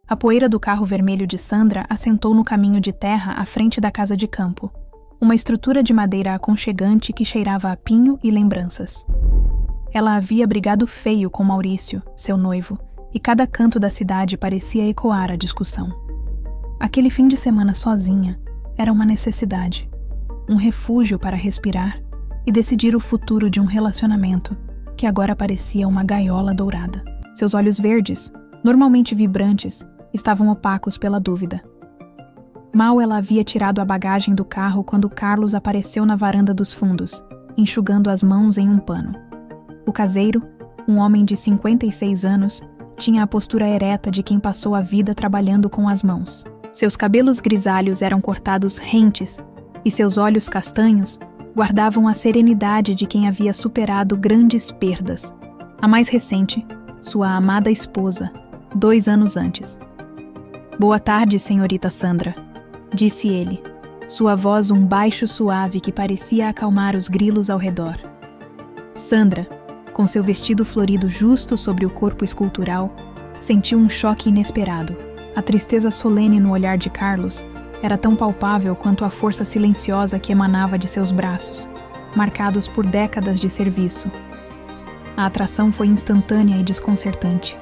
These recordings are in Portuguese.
A poeira do carro vermelho de Sandra assentou no caminho de terra à frente da casa de campo, uma estrutura de madeira aconchegante que cheirava a pinho e lembranças. Ela havia brigado feio com Maurício, seu noivo, e cada canto da cidade parecia ecoar a discussão. Aquele fim de semana sozinha era uma necessidade, um refúgio para respirar e decidir o futuro de um relacionamento que agora parecia uma gaiola dourada. Seus olhos verdes, normalmente vibrantes, estavam opacos pela dúvida. Mal ela havia tirado a bagagem do carro quando Carlos apareceu na varanda dos fundos, enxugando as mãos em um pano. O caseiro, um homem de 56 anos, tinha a postura ereta de quem passou a vida trabalhando com as mãos. Seus cabelos grisalhos eram cortados rentes e seus olhos castanhos guardavam a serenidade de quem havia superado grandes perdas. A mais recente, sua amada esposa, 2 anos antes. "Boa tarde, senhorita Sandra", disse ele, sua voz um baixo suave que parecia acalmar os grilos ao redor. Sandra, com seu vestido florido justo sobre o corpo escultural, sentiu um choque inesperado. A tristeza solene no olhar de Carlos era tão palpável quanto a força silenciosa que emanava de seus braços, marcados por décadas de serviço. A atração foi instantânea e desconcertante.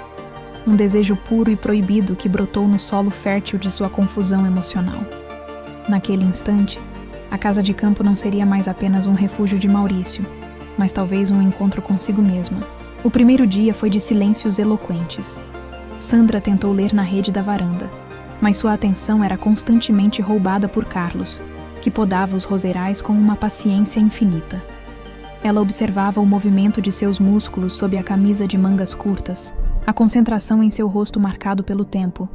Um desejo puro e proibido que brotou no solo fértil de sua confusão emocional. Naquele instante, a casa de campo não seria mais apenas um refúgio de Maurício, mas talvez um encontro consigo mesma. O primeiro dia foi de silêncios eloquentes. Sandra tentou ler na rede da varanda, mas sua atenção era constantemente roubada por Carlos, que podava os roseirais com uma paciência infinita. Ela observava o movimento de seus músculos sob a camisa de mangas curtas, a concentração em seu rosto marcado pelo tempo,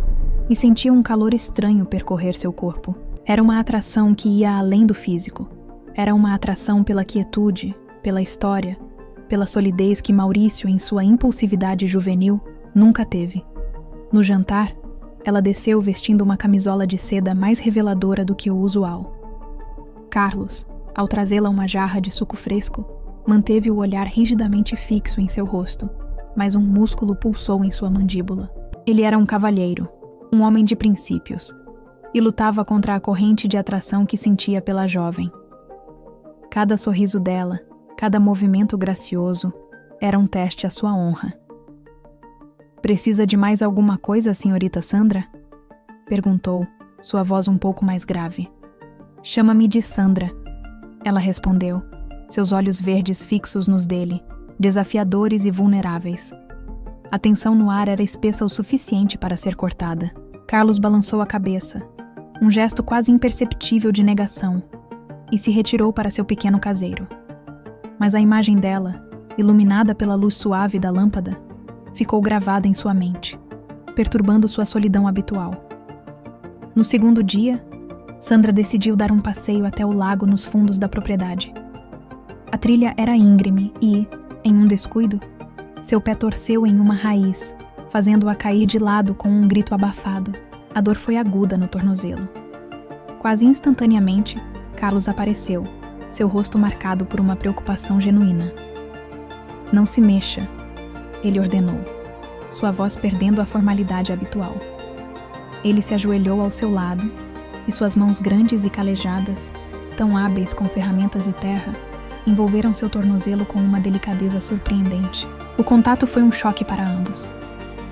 e sentia um calor estranho percorrer seu corpo. Era uma atração que ia além do físico. Era uma atração pela quietude, pela história, pela solidez que Maurício, em sua impulsividade juvenil, nunca teve. No jantar, ela desceu vestindo uma camisola de seda mais reveladora do que o usual. Carlos, ao trazê-la uma jarra de suco fresco, manteve o olhar rigidamente fixo em seu rosto, mas um músculo pulsou em sua mandíbula. Ele era um cavalheiro, um homem de princípios, e lutava contra a corrente de atração que sentia pela jovem. Cada sorriso dela, cada movimento gracioso, era um teste à sua honra. "Precisa de mais alguma coisa, senhorita Sandra?" perguntou, sua voz um pouco mais grave. "Chama-me de Sandra", ela respondeu, seus olhos verdes fixos nos dele, desafiadores e vulneráveis. A tensão no ar era espessa o suficiente para ser cortada. Carlos balançou a cabeça, um gesto quase imperceptível de negação, e se retirou para seu pequeno caseiro. Mas a imagem dela, iluminada pela luz suave da lâmpada, ficou gravada em sua mente, perturbando sua solidão habitual. No segundo dia, Sandra decidiu dar um passeio até o lago nos fundos da propriedade. A trilha era íngreme e, em um descuido, seu pé torceu em uma raiz, fazendo-a cair de lado com um grito abafado. A dor foi aguda no tornozelo. Quase instantaneamente, Carlos apareceu, seu rosto marcado por uma preocupação genuína. "Não se mexa", ele ordenou, sua voz perdendo a formalidade habitual. Ele se ajoelhou ao seu lado, e suas mãos grandes e calejadas, tão hábeis com ferramentas e terra, envolveram seu tornozelo com uma delicadeza surpreendente. O contato foi um choque para ambos.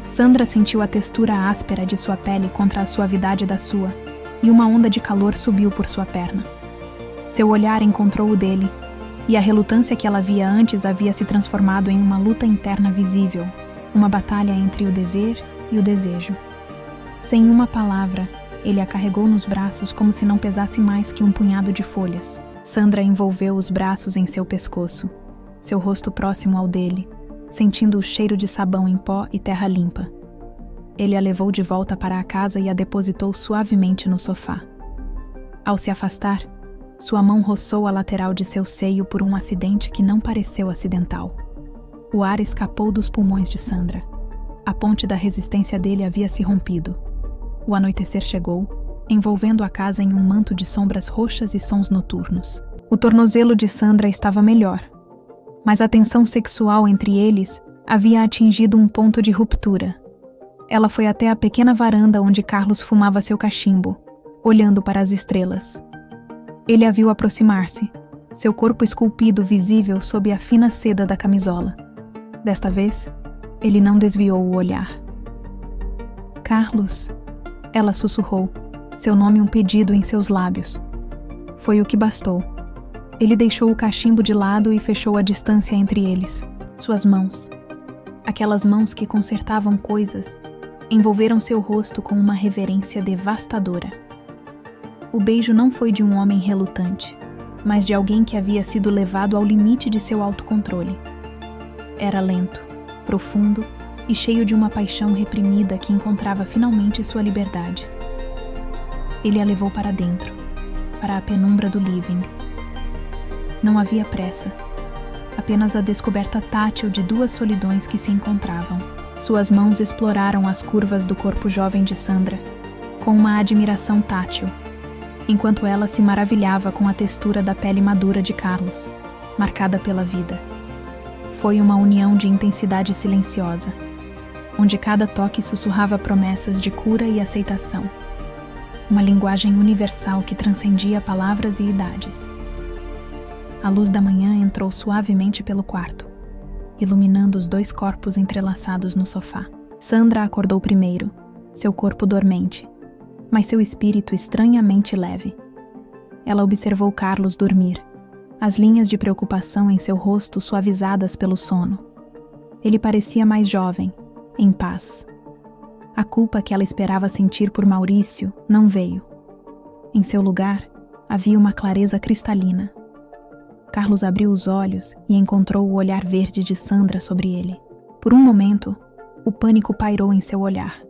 Sandra sentiu a textura áspera de sua pele contra a suavidade da sua, e uma onda de calor subiu por sua perna. Seu olhar encontrou o dele, e a relutância que ela via antes havia se transformado em uma luta interna visível, uma batalha entre o dever e o desejo. Sem uma palavra, ele a carregou nos braços como se não pesasse mais que um punhado de folhas. Sandra envolveu os braços em seu pescoço, seu rosto próximo ao dele, sentindo o cheiro de sabão em pó e terra limpa. Ele a levou de volta para a casa e a depositou suavemente no sofá. Ao se afastar, sua mão roçou a lateral de seu seio por um acidente que não pareceu acidental. O ar escapou dos pulmões de Sandra. A ponte da resistência dele havia se rompido. O anoitecer chegou, envolvendo a casa em um manto de sombras roxas e sons noturnos. O tornozelo de Sandra estava melhor, mas a tensão sexual entre eles havia atingido um ponto de ruptura. Ela foi até a pequena varanda onde Carlos fumava seu cachimbo, olhando para as estrelas. Ele a viu aproximar-se, seu corpo esculpido visível sob a fina seda da camisola. Desta vez, ele não desviou o olhar. Carlos, ela sussurrou, seu nome um pedido em seus lábios. Foi o que bastou. Ele deixou o cachimbo de lado e fechou a distância entre eles. Suas mãos, aquelas mãos que consertavam coisas, envolveram seu rosto com uma reverência devastadora. O beijo não foi de um homem relutante, mas de alguém que havia sido levado ao limite de seu autocontrole. Era lento, profundo e cheio de uma paixão reprimida que encontrava finalmente sua liberdade. Ele a levou para dentro, para a penumbra do living. Não havia pressa, apenas a descoberta tátil de duas solidões que se encontravam. Suas mãos exploraram as curvas do corpo jovem de Sandra, com uma admiração tátil, enquanto ela se maravilhava com a textura da pele madura de Carlos, marcada pela vida. Foi uma união de intensidade silenciosa, onde cada toque sussurrava promessas de cura e aceitação. Uma linguagem universal que transcendia palavras e idades. A luz da manhã entrou suavemente pelo quarto, iluminando os dois corpos entrelaçados no sofá. Sandra acordou primeiro, seu corpo dormente, mas seu espírito estranhamente leve. Ela observou Carlos dormir, as linhas de preocupação em seu rosto suavizadas pelo sono. Ele parecia mais jovem, em paz. A culpa que ela esperava sentir por Maurício não veio. Em seu lugar, havia uma clareza cristalina. Carlos abriu os olhos e encontrou o olhar verde de Sandra sobre ele. Por um momento, o pânico pairou em seu olhar,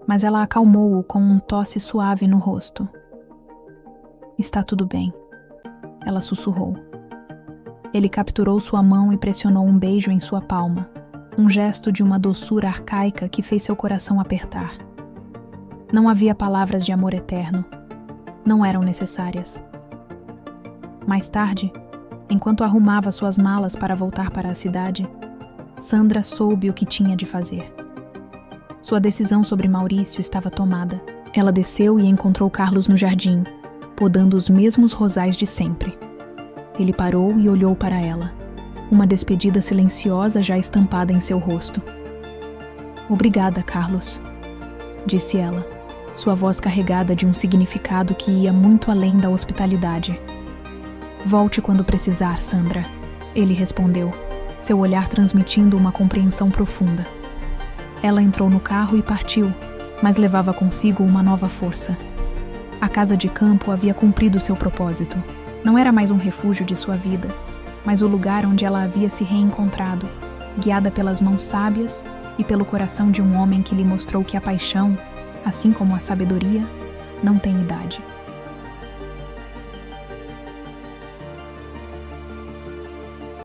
mas ela acalmou-o com um tosse suave no rosto. Está tudo bem, ela sussurrou. Ele capturou sua mão e pressionou um beijo em sua palma, um gesto de uma doçura arcaica que fez seu coração apertar. Não havia palavras de amor eterno. Não eram necessárias. Mais tarde, enquanto arrumava suas malas para voltar para a cidade, Sandra soube o que tinha de fazer. Sua decisão sobre Maurício estava tomada. Ela desceu e encontrou Carlos no jardim, podando os mesmos rosais de sempre. Ele parou e olhou para ela, uma despedida silenciosa já estampada em seu rosto. Obrigada, Carlos, disse ela, sua voz carregada de um significado que ia muito além da hospitalidade. Volte quando precisar, Sandra, ele respondeu, seu olhar transmitindo uma compreensão profunda. Ela entrou no carro e partiu, mas levava consigo uma nova força. A casa de campo havia cumprido seu propósito. Não era mais um refúgio de sua vida, mas o lugar onde ela havia se reencontrado, guiada pelas mãos sábias e pelo coração de um homem que lhe mostrou que a paixão, assim como a sabedoria, não tem idade.